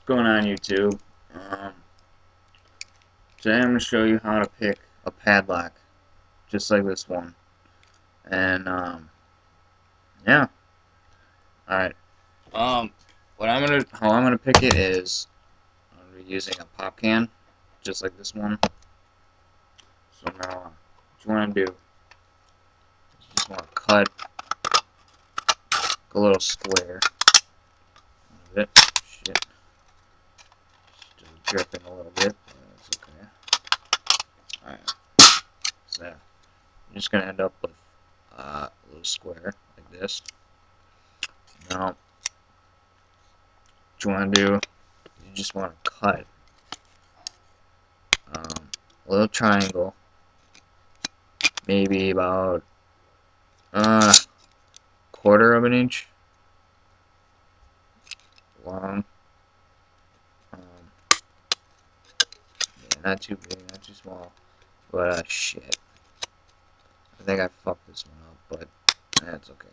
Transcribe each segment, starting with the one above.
What's going on, YouTube? Today I'm going to show you how to pick a padlock, just like this one. And yeah. Alright. How I'm gonna pick it is I'm gonna be using a pop can, just like this one. So now, what you want to do is you just want to cut a little square of it. Shit. Still dripping a little bit, but that's okay. Alright. So you're just gonna end up with a little square like this. Now, what you want to do, you just want to cut a little triangle, maybe about quarter of an inch long. Yeah, not too big, not too small, but shit. I think I fucked this one up, but that's okay.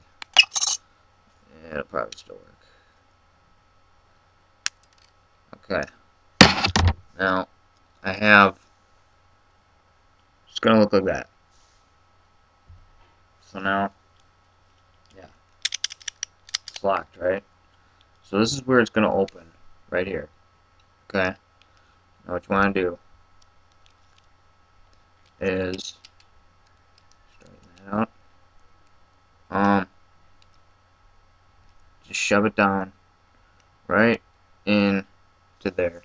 Yeah, it'll probably still work. Okay. Now, I have, it's gonna look like that. So now, yeah, it's locked, right? So this is where it's gonna open, right here. Okay. Now what you wanna do is straighten that out. Just shove it down right into there.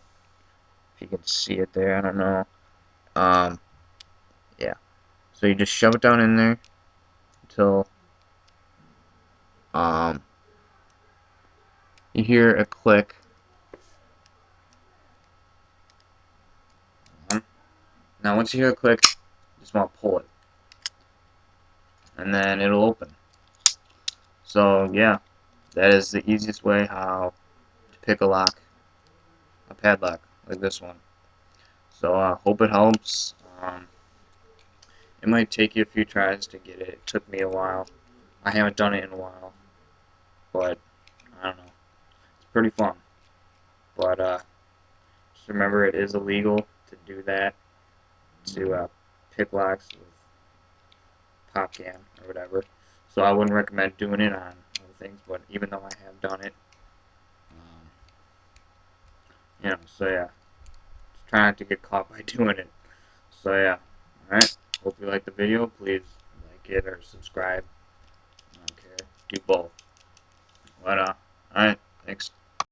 If you can see it there, I don't know. Yeah. So you just shove it down in there until you hear a click. Now once you hear a click, you just want to pull it, and then it'll open. So yeah, that is the easiest way how to pick a lock, a padlock like this one. So I hope it helps. It might take you a few tries to get it. It took me a while. I haven't done it in a while, but I don't know. It's pretty fun. But just remember, it is illegal to do that, to pick locks with pop can or whatever. So I wouldn't recommend doing it on other things. But even though I have done it, so yeah, just try not to get caught by doing it. So yeah, all right. Hope you like the video. Please like it or subscribe. I don't care. Do both. But all right. Thanks.